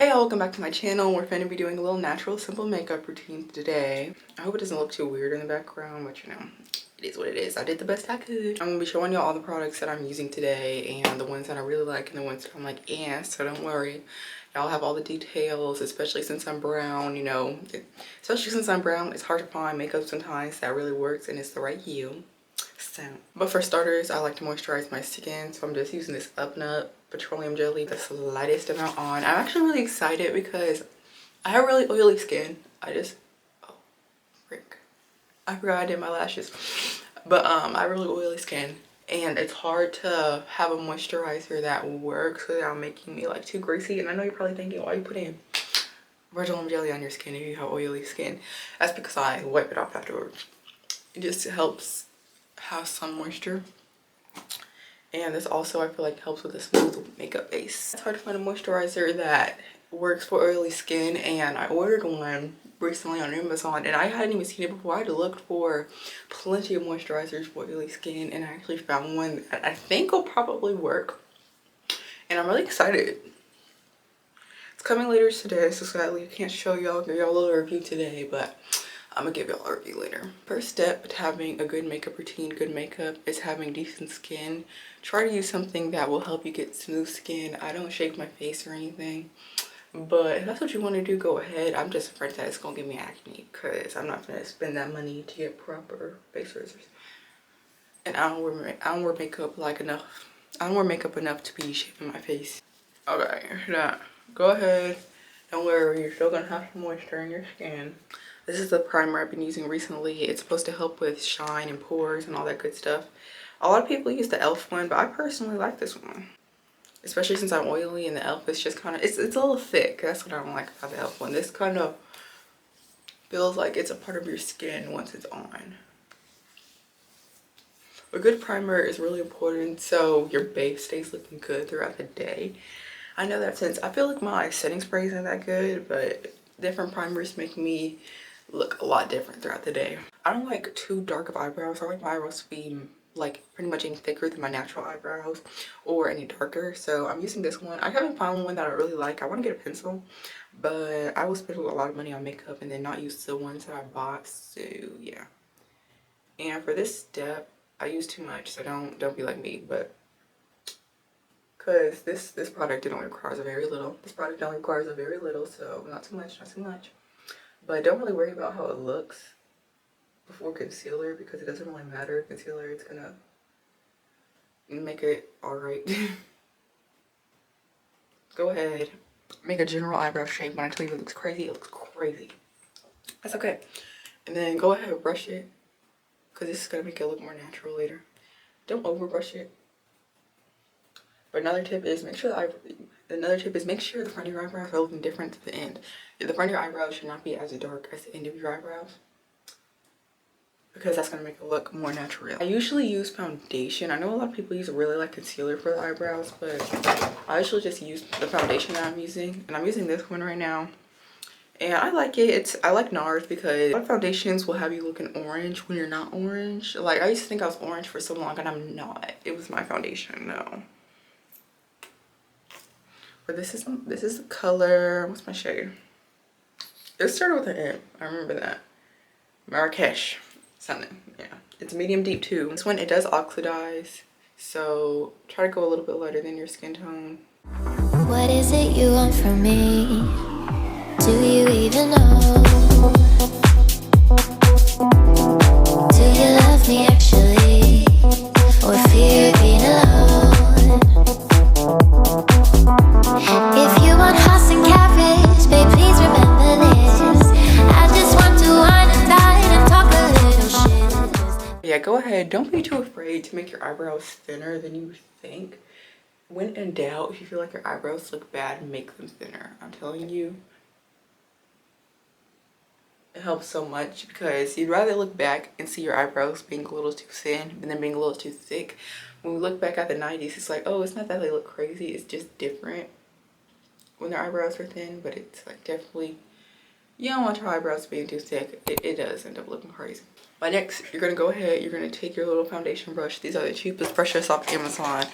Hey y'all, welcome back to my channel. We're going to be doing a little natural simple makeup routine today. I hope it doesn't look too weird in the background, but you know, it is what it is. I did the best I could. I'm going to be showing y'all all the products that I'm using today and the ones that I really like and the ones that I'm like, yeah, so don't worry. Y'all have all the details, especially since I'm brown, you know. Especially since I'm brown, it's hard to find makeup sometimes that really works and it's the right hue. So, but for starters, I like to moisturize my skin, so I'm just using this Up and Up petroleum jelly, the slightest amount on. I'm actually really excited because I have really oily skin. Oh frick, I forgot I did my lashes. But I have really oily skin and it's hard to have a moisturizer that works without making me like too greasy. And I know you're probably thinking, why are you putting petroleum jelly on your skin if you have oily skin? That's because I wipe it off afterwards. It just helps have some moisture. And this also, I feel like, helps with a smooth makeup base. It's hard to find a moisturizer that works for oily skin, and I ordered one recently on Amazon and I hadn't even seen it before. I had looked for plenty of moisturizers for oily skin and I actually found one that I think will probably work. And I'm really excited. It's coming later today, so sadly I can't show y'all, give y'all a little review today, but I'm gonna give y'all a review later. First step to having a good makeup routine, good makeup, is having decent skin. Try to use something that will help you get smooth skin. I don't shave my face or anything, but if that's what you want to do, go ahead. I'm just afraid that it's gonna give me acne because I'm not gonna spend that money to get proper face razors. And I don't wear makeup like enough. I don't wear makeup enough to be shaving my face. Okay, now go ahead. Don't worry, you're still gonna have some moisture in your skin. This is the primer I've been using recently. It's supposed to help with shine and pores and all that good stuff. A lot of people use the e.l.f. one, but I personally like this one. Especially since I'm oily and the e.l.f. is just kind of, it's a little thick. That's what I don't like about the e.l.f. one. This kind of feels like it's a part of your skin once it's on. A good primer is really important so your base stays looking good throughout the day. I know that since I feel like my setting spray isn't that good, but different primers make me look a lot different throughout the day. I don't like too dark of eyebrows. I like my eyebrows to be like pretty much any thicker than my natural eyebrows or any darker. So I'm using this one. I haven't found one that I really like. I want to get a pencil, but I will spend a lot of money on makeup and then not use the ones that I bought. So yeah. And for this step, I use too much, so don't be like me, but because this product only requires a very little. This product only requires a very little, so not too much, not too much. But don't really worry about how it looks before concealer because it doesn't really matter. Concealer, it's gonna make it alright. Go ahead, make a general eyebrow shape. When I tell you it looks crazy, it looks crazy. That's okay. And then go ahead and brush it because this is gonna make it look more natural later. Don't over brush it. But another tip is make sure the front of your eyebrows are looking different to the end. The front of your eyebrows should not be as dark as the end of your eyebrows because that's going to make it look more natural. I usually use foundation. I know a lot of people use really like concealer for the eyebrows, but I usually just use the foundation that I'm using, and I'm using this one right now. And I like it. I like NARS because a lot of foundations will have you looking orange when you're not orange. Like I used to think I was orange for so long and I'm not. It was my foundation, no. But this is the color. What's my shade? It started with an M. I remember that. Marrakesh. Something. Yeah. It's medium deep too. This one, it does oxidize. So try to go a little bit lighter than your skin tone. What is it you want from me? Do you even know? Do you love me actually? Or fear being alone? If you want horse and carriage, babe, please remember this. I just want to wine and dine and talk a little shit. Yeah, go ahead. Don't be too afraid to make your eyebrows thinner than you think. When in doubt, if you feel like your eyebrows look bad, make them thinner. I'm telling you. It helps so much because you'd rather look back and see your eyebrows being a little too thin and then being a little too thick. When we look back at the 90s, it's like, oh, it's not that they look crazy, it's just different when their eyebrows are thin, but it's like definitely, you don't want your eyebrows being too thick. It does end up looking crazy. But next, you're gonna go ahead, you're gonna take your little foundation brush. These are the cheapest brushes off Amazon.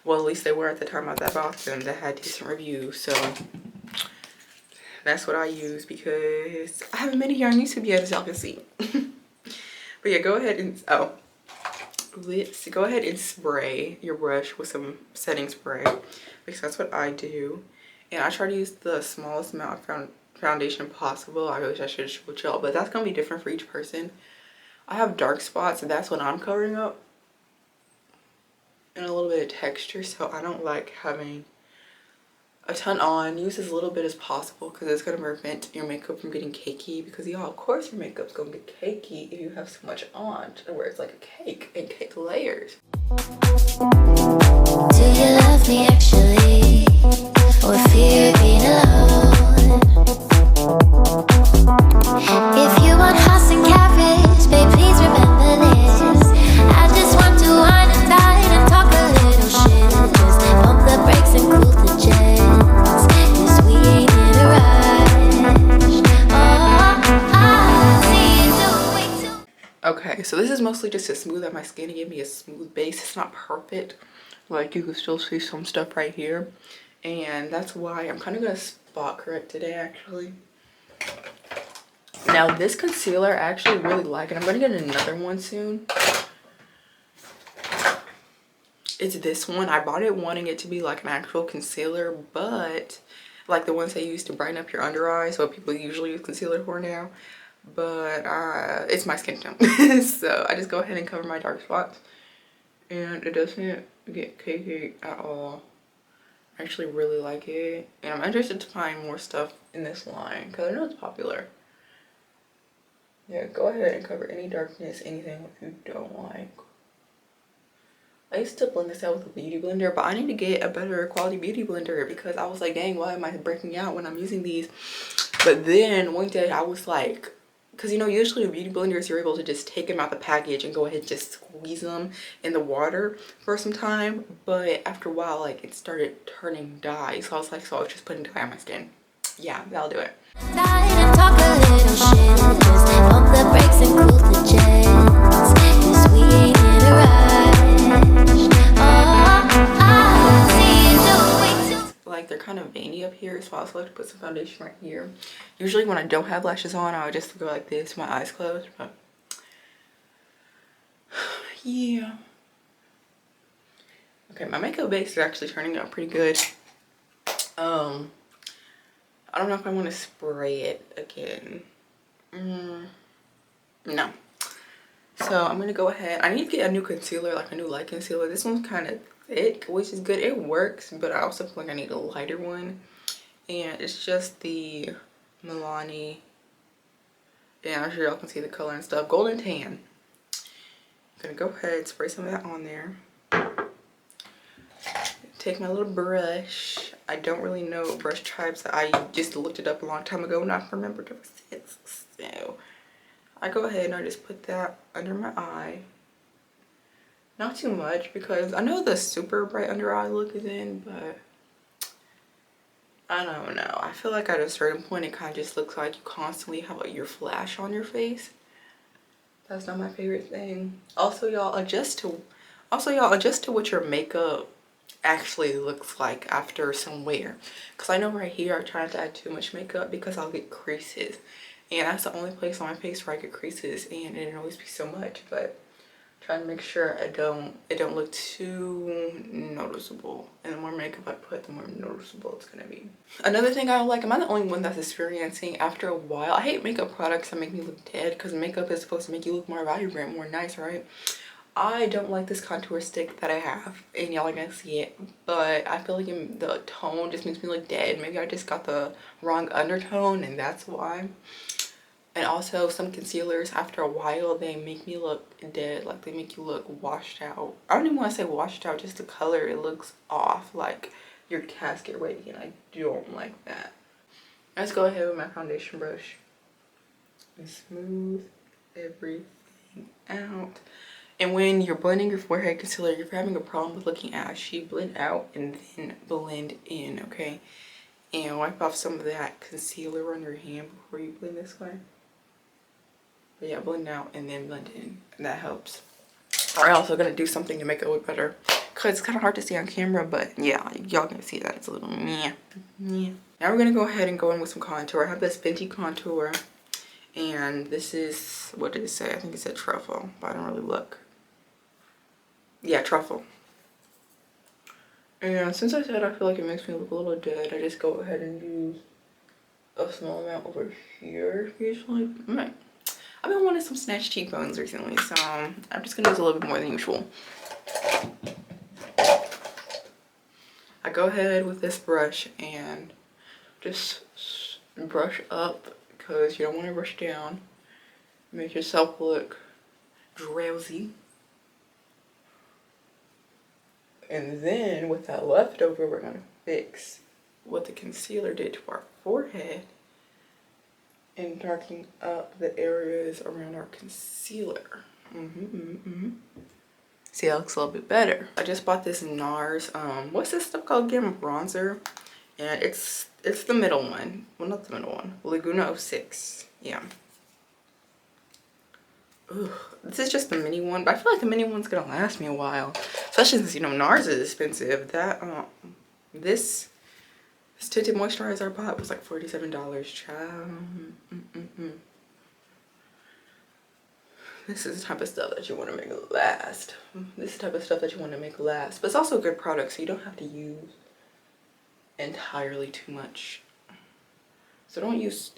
Well, at least they were at the time I bought them. That had decent reviews, so That's what I use because I haven't been here on YouTube yet, as y'all can see. But yeah, go ahead and let's go ahead and spray your brush with some setting spray, because that's what I do. And I try to use the smallest amount of foundation possible. I wish I should have showed y'all, but that's gonna be different for each person. I have dark spots, and that's what I'm covering up, and a little bit of texture, so I don't like having a ton on. Use as little bit as possible because it's going to prevent your makeup from getting cakey, because y'all, of course your makeup's going to get cakey if you have so much on, where it's like a cake and cake layers. Do you love me actually, or fear being alone? If you want horse and carriage, babe, please remember this. I just want to wine and dine and talk a little shit. Just pump the brakes and cool the jets, 'cause we ain't in a rush. Oh, I see you doing way too. Okay, so this is mostly just to smooth out my skin and give me a smooth base. It's not perfect, like you can still see some stuff right here, and that's why I'm kind of gonna spot correct today actually. Now this concealer I actually really like, and I'm gonna get another one soon. It's this one. I bought it wanting it to be like an actual concealer, but like the ones they use to brighten up your under eyes, what people usually use concealer for now. But it's my skin tone. So I just go ahead and cover my dark spots, and it doesn't get cakey at all. I actually really like it, and I'm interested to find more stuff in this line because I know it's popular. Yeah, go ahead and cover any darkness, anything if you don't like. I used to blend this out with a beauty blender, but I need to get a better quality beauty blender because I was like, dang, why am I breaking out when I'm using these? But then one day I was like, because you know, usually with beauty blenders you're able to just take them out the package and go ahead and just squeeze them in the water for some time. But after a while, like, it started turning dye, so I was like, so I was just putting dye on my skin. Yeah, that'll do it. And talk a little shit. Just pump the brakes and cool the jets, 'cause we ain't in a rush. Oh, I see you doing way too. Like, they're kind of veiny up here, so I also like to put some foundation right here. Usually when I don't have lashes on, I would just go like this, my eyes closed, but yeah. Okay, my makeup base is actually turning out pretty good. I don't know if I want to spray it again. No. So I'm gonna go ahead. I need to get a new concealer, like a new light concealer. This one's kind of thick, which is good. It works, but I also feel like I need a lighter one. And it's just the Milani. Yeah, I'm sure y'all can see the color and stuff. Golden Tan. I'm gonna go ahead and spray some of that on there. Take my little brush. I don't really know brush types. I just looked it up a long time ago and I've remembered ever since. So I go ahead and I just put that under my eye. Not too much because I know the super bright under eye look is in, but I don't know. I feel like at a certain point it kind of just looks like you constantly have like your flash on your face. That's not my favorite thing. Also, y'all adjust to what your makeup actually looks like after some wear, because I know right here I try not to add too much makeup because I'll get creases, and that's the only place on my face where I get creases, and it always be so much. But trying to make sure it don't look too noticeable, and the more makeup I put, the more noticeable it's gonna be. Another thing I don't like, am I the only one that's experiencing after a while? I hate makeup products that make me look dead, because makeup is supposed to make you look more vibrant, more nice, right? I don't like this contour stick that I have, and y'all are gonna see it, but I feel like the tone just makes me look dead. Maybe I just got the wrong undertone, and that's why. And also some concealers, after a while, they make me look dead. Like, they make you look washed out. I don't even want to say washed out, just the color, it looks off, like you're casket ready, and I don't like that. Let's go ahead with my foundation brush and smooth everything out. And when you're blending your forehead concealer, if you're having a problem with looking ashy, blend out and then blend in, okay? And wipe off some of that concealer on your hand before you blend this way. But yeah, blend out and then blend in. And that helps. I'm also going to do something to make it look better, because it's kind of hard to see on camera, but yeah, y'all can see that it's a little meh. Now we're gonna go ahead and go in with some contour. I have this Fenty contour, and this is, what did it say? I think it said truffle, but I don't really look. Yeah, truffle. And since I said I feel like it makes me look a little dead, I just go ahead and use a small amount over here usually. Right. I've been wanting some snatched cheekbones recently, so I'm just gonna use a little bit more than usual. I go ahead with this brush and just brush up because you don't want to brush down. Make yourself look drowsy. And then with that leftover, we're gonna fix what the concealer did to our forehead and darken up the areas around our concealer. See, that looks a little bit better. I just bought this NARS, what's this stuff called again? Bronzer. And it's the middle one. Well, not the middle one. Laguna 06. Yeah. Ugh, this is just the mini one, but I feel like the mini one's gonna last me a while, especially since, you know, NARS is expensive. That this tinted moisturizer I bought was like $47, child. This is the type of stuff that you want to make last. This is the type of stuff that you want to make last, but it's also a good product, so you don't have to use entirely too much. So don't use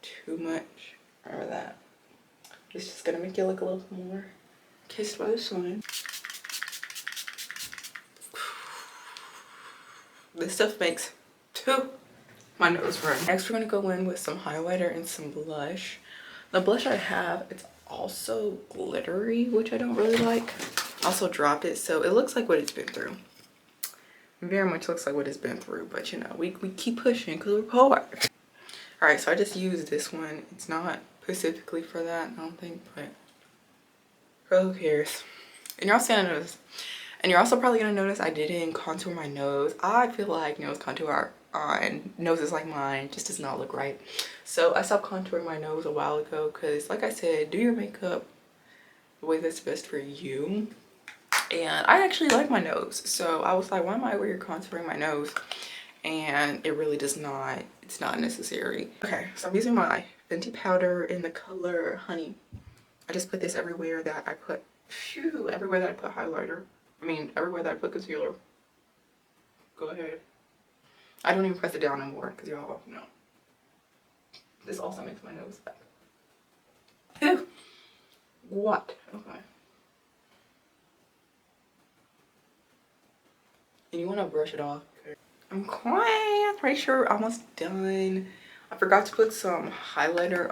too much. Remember that. It's just gonna make you look a little more kissed by the sun. This stuff makes my nose run. Next, we're gonna go in with some highlighter and some blush. The blush I have, it's also glittery, which I don't really like. Also dropped it, so it looks like what it's been through. Very much looks like what it's been through, but you know, we keep pushing because we're poor. All right, so I just used this one. It's not specifically for that, I don't think, but who cares? And you're also gonna notice, and you're also probably gonna notice I didn't contour my nose. I feel like nose contour on noses like mine just does not look right. So I stopped contouring my nose a while ago because, like I said, do your makeup the way that's best for you. And I actually like my nose, so I was like, why am I over here contouring my nose? And it really does not, it's not necessary. Okay, so I'm using my Fenty powder in the color Honey. I just put this everywhere that I put, everywhere that I put highlighter. I mean, everywhere that I put concealer. Go ahead. I don't even press it down anymore because y'all know. This also makes my nose back. Ew. What? Okay. And you want to brush it off. I'm pretty sure almost done. I forgot to put some highlighter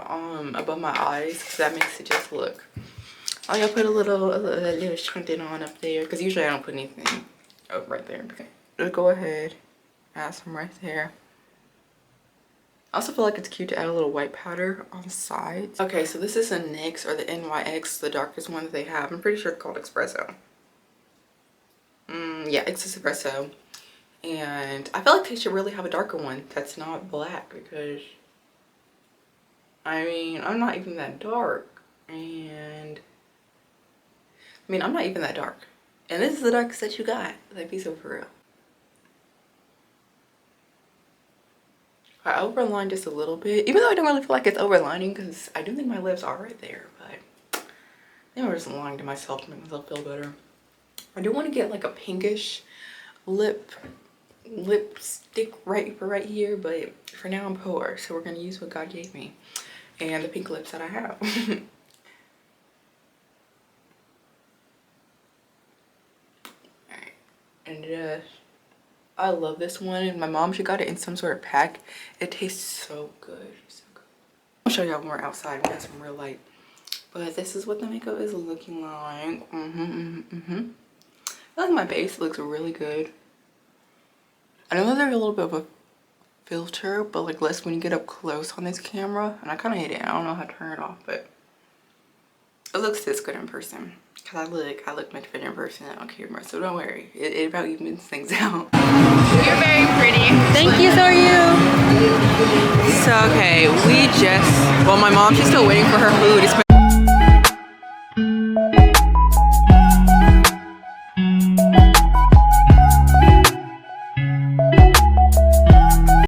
above my eyes because that makes it just look. Oh, yeah, put a little something on up there because usually I don't put anything right there. Okay. Just go ahead, add some right there. I also feel like it's cute to add a little white powder on the sides. Okay, so this is a NYX or the NYX, the darkest one that they have. I'm pretty sure it's called Espresso. Yeah, it's Espresso. And I feel like they should really have a darker one that's not black because, I mean, I'm not even that dark. And, I mean, I'm not even that dark. And this is the darkest that you got. Like, be so for real. I overlined just a little bit, even though I don't really feel like it's overlining because I do think my lips are right there, but I think I'm just lying to myself to make myself feel better. I do want to get like a pinkish lipstick right here, but for now I'm poor, so we're gonna use what God gave me and the pink lips that I have. Alright, and just, I love this one. My mom, she got it in some sort of pack. It tastes so good, so good. I'll show y'all more outside. We got some real light, but this is what the makeup is looking like. I feel like my base looks really good. I know there's a little bit of a filter, but like less when you get up close on this camera, and I kind of hate it. I don't know how to turn it off, but it looks this good in person. Cause I look much better in person than on camera, so don't worry. It about evens things out. You're very pretty. Thank you. So are you. So okay, well, my mom, she's still waiting for her food. It's been